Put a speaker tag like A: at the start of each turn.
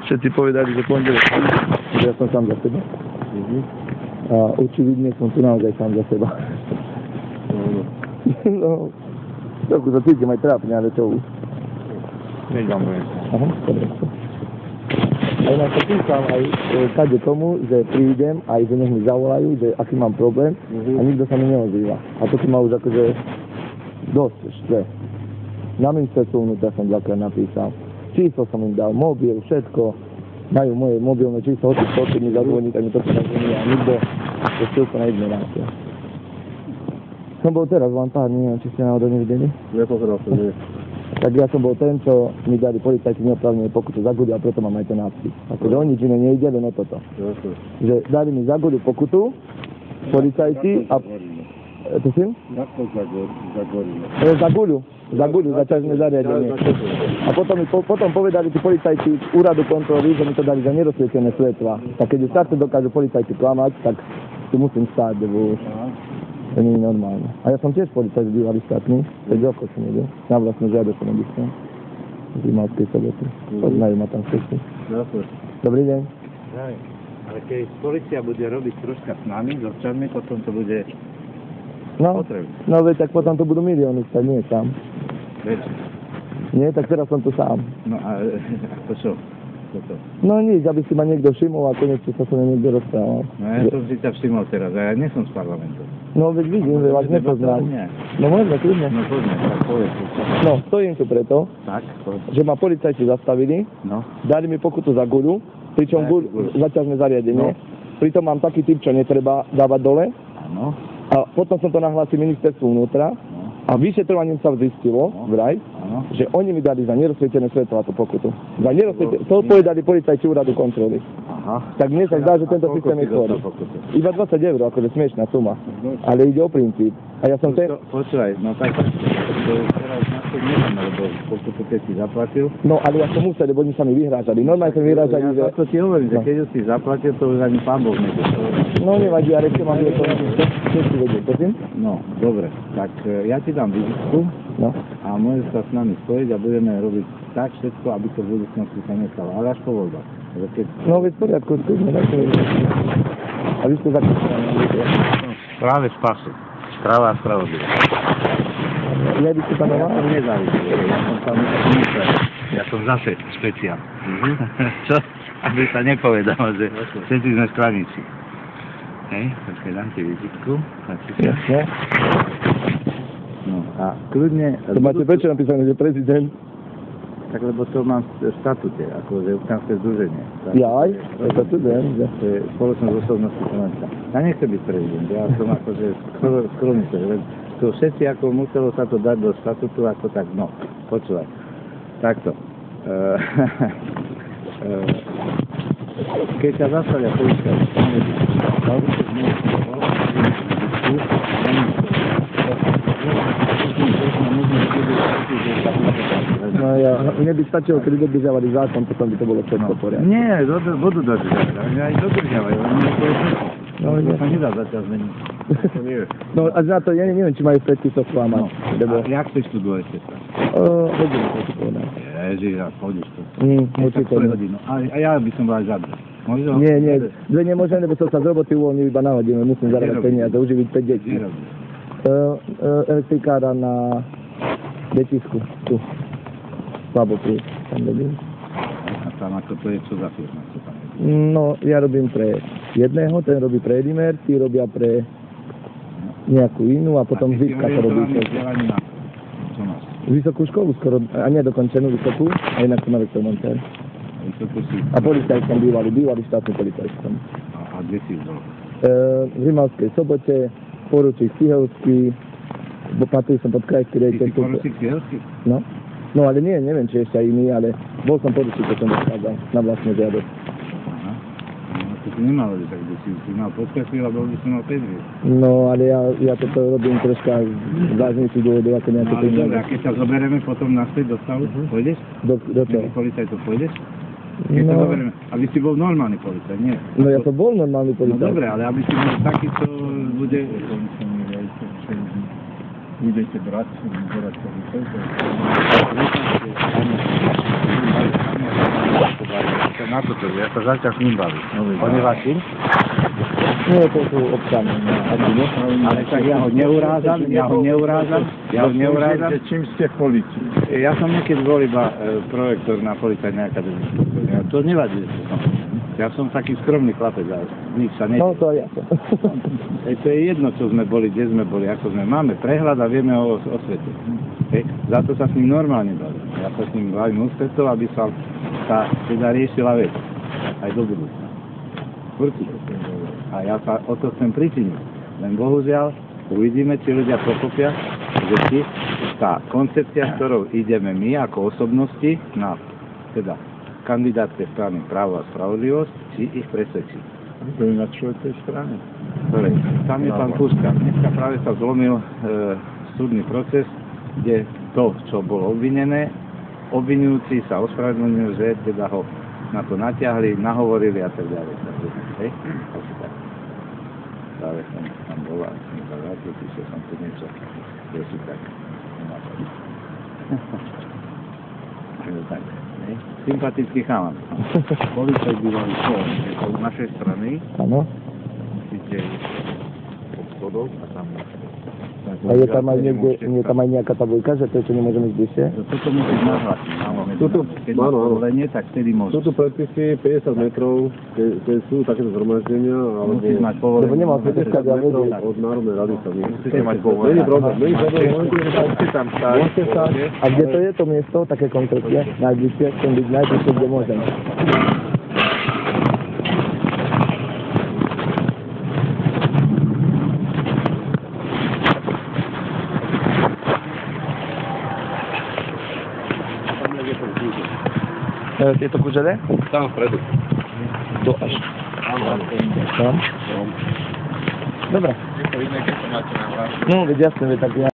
A: Všetci povedali, že pondelok, že ja som sám za seba. A očividne som tu naozaj sám za seba. No, trochu sa cítim aj trápne, ale čo už.
B: Nejdám povedať.
A: Aha, dobre. A inak sa pýtam aj kade tomu, že prídem, aj že nech mi zavolajú, že aký mám problém a nikto sa mi neozýva. A to ma už akože dosť ešte. Na ministerstvu vnútra som dvakrát napísal. Číslo som im dal, mobil, všetko. Majú moje mobilné číslo, hoci mi zazvoní, tak mi to nezvoní a nikto ešte úplne ignorácia. Som bol teraz v Lampárni, neviem, či ste náhodou nevideli.
B: Nepozeral som, nie.
A: Tak ja som bol ten, čo mi dali policajti neoprávnené pokutu za guľu a preto mám aj ten nápis. Akože o nič iné nejde, len o toto. Že dali mi za guľu pokutu, policajti a... Prosím?
B: Ako za
A: guľu? Za guľu, za ťažné zariadenie. A potom povedali tí policajti z úradu kontroly, že mi to dali za nerozsvietené svetla. Tak keď už takto dokážu policajti klamať, tak tu musím stáť, lebo už to nie je normálne. A ja som tiež policajt bývalý štátny, 5 rokov som nedel. Na vlastnú žiadosť som nedistal. Z Rimavskej Soboty. Poznajú ma tam všetci. Dobrý deň.
B: Ale keď polícia bude robiť troška s nami, s občanmi, potom to bude potrebné.
A: No veď tak potom to budú milióny, tak nie sám.
B: Veď?
A: Nie, tak teraz som tu sám.
B: No a to čo?
A: No nič, aby si ma niekto všimol a konečne sa so mnou niekto rozprával.
B: No ja som si ťa všimol teraz, a ja nie som z parlamentu.
A: No veď vidím, že vás nepoznám. No môžeme, kľudne.
B: No poďme, tak povedz.
A: No, stojím tu preto, že ma policajti zastavili, dali mi pokutu za guľu, pričom guľu za ťažné zariadenie. Pritom mám taký typ, čo netreba dávať dole.
B: Áno.
A: A potom som to nahlásil ministerstvu vnútra a vyšetrovaním sa zistilo, vraj, že oni mi dali za nerozsvietené svetlo tú pokutu. Za nerozsvietené, to povedali policajti úradu kontroly. Aha. Tak mne sa zdá, že tento systém je chorý. Iba 20 €, akože smiešná suma. Ale ide o princíp. A ja som ten...
B: Počúvaj, no tak, to teraz na to nemáme, lebo pokutu keď si zaplatil.
A: No ale ja som musel, lebo oni sa mi vyhrážali. Normálne sa mi vyhrážali, že...
B: Ja to ti hovorím, že keď si zaplatil, to už ani pán Boh nebude.
A: No nevadí, ale ešte mám to všetci vedieť, prosím?
B: No, dobre. Tak ja ti dám vizitku a môžeš sa s nami spojiť a budeme robiť tak všetko, aby to v budúcnosti sa nestalo. Ale až po voľbách.
A: No veď v poriadku, skúsme tak to vedieť. A vy ste zakúšali.
B: Práve v pasu. Práva a spravodlivá.
A: Ja by ste tam mal?
B: Nezávisí. Ja som tam ja som zase špeciál. Čo? Aby sa nepovedalo, že všetci sme straníci. Hej, počkaj, dám ti vizitku.
A: Jasne.
B: No a kľudne...
A: To máte prečo napísané, že prezident?
B: Tak lebo to mám v štatúte, ako že občianske združenie.
A: Jaj, to tu viem, že...
B: To je spoločnosť osobnosti Slovenska. Ja nechcem byť prezident, ja som akože skromný, to všetci ako muselo sa to dať do štatútu, ako tak, no, počúvaj. Takto. Keď ťa zastavia polícia,
A: no ja, mne by stačilo, kedy dodržiavali zákon, potom by to bolo všetko poriadne.
B: Nie, budú dodržiavať, oni aj dodržiavajú, oni to je všetko. No, sa nedá zatiaľ zmeniť.
A: No a za to, ja neviem, či majú predpisov klamať.
B: A jak chceš tu dôjsť?
A: Hodinu to si povedal.
B: Ježiš, a chodíš tu.
A: Určite nie.
B: A ja by som bol aj zadrž.
A: Nie, dve nemôžem, lebo som sa z roboty uvoľnil iba na hodinu, musím zarábať peniaze, uživiť 5 detí. Elektrikára na Detisku, tu. Slabo pri, tam robím.
B: A tam ako to je, čo za firma?
A: No, ja robím pre jedného, ten robí pre Edimer, tí robia pre nejakú inú a potom Získa to robí. Vysokú školu skoro, a nedokončenú vysokú, a inak som elektromontér. A policajt som bývalý štátny policajt som.
B: A kde si bol?
A: V Rimavskej Sobote, poručík Cihelský, patril som pod krajský rejiteľ.
B: Ty si poručík Cihelský?
A: No ale nie, neviem, či ešte aj iný, ale bol som poručík, keď som dochádzal na vlastnú žiadosť.
B: Aha. No to si nemal, tak by si mal podkresliť, alebo by si mal 5 hviezd.
A: No ale ja toto robím troška vážnejší dôvodov ako nejaké peniaze.
B: No ale keď sa zoberieme potom naspäť do stavu, pôjdeš?
A: Do čoho?
B: Policajtov pôjdeš? Keď sa zoberieme, aby si bol normálny policajt, nie?
A: No ja som bol normálny policajt.
B: No dobre, ale aby si bol taký, čo bude... Budete brať policajtov. na toto, ja sa zatiaľ s ním bavím. On je vašim?
A: Nie, to sú občany.
B: Ale tak ja ho neurážam.
C: Že čím ste v polícii?
B: Ja som niekedy bol iba projektor na policajnej akadémii. To nevadí. Ja som taký skromný chlapec, ale nič sa nedie.
A: No to aj ja som.
B: To je jedno, čo sme boli, kde sme boli, ako sme. Máme prehľad a vieme o svete. Za to sa s ním normálne bavím. Ja sa s ním bavím ústretov, aby sa teda riešila vec. Aj do budúcna. Určite. A ja sa o to chcem pricíniť. Len bohužiaľ, uvidíme, či ľudia pochopia, že či tá koncepcia, s ktorou ideme my ako osobnosti na teda kandidátske strany Právo a spravodlivosť, či ich presvedčí.
C: To je na tej strane.
B: Tam je pán Puška. Dneska práve sa zlomil súdny proces, kde to, čo bolo obvinené, obvinujúci sa ospravedlnil, že teda ho na to natiahli, nahovorili a tak ďalej. Hej? Asi tak. Práve som tam bol a som sa vrátil, píšel som tu niečo, že si tak nenapadí. Tak, hej? Sympatický chalan. Policajt bývalý člen, je to z našej strany.
A: Áno.
B: Musíte obchodov a tam...
A: A je tam aj niekde, je tam aj nejaká tabuľka, že to, čo nemôžeme ísť bližšie?
B: Toto musíš nahlásiť. Keď má povolenie, tak vtedy môžeš.
C: Sú tu predpisy 50 metrov, keď sú takéto zhromaždenia, alebo...
B: Musíš mať povolenie.
A: Lebo nemal sa dneska
C: metrov od Národnej rady sa nie.
B: Musíte mať povolenie.
C: Není problém,
B: Musíte tam stáť.
A: A kde to je to miesto, také konkrétne? Najbližšie, chcem byť najbližšie, kde môžem. Tieto kužele?
C: Tam vpredu.
A: Do až.
C: Áno.
A: Tam? Dobre.
C: Je to iné, keď to máte na vás.
A: No, veď jasne, tak ja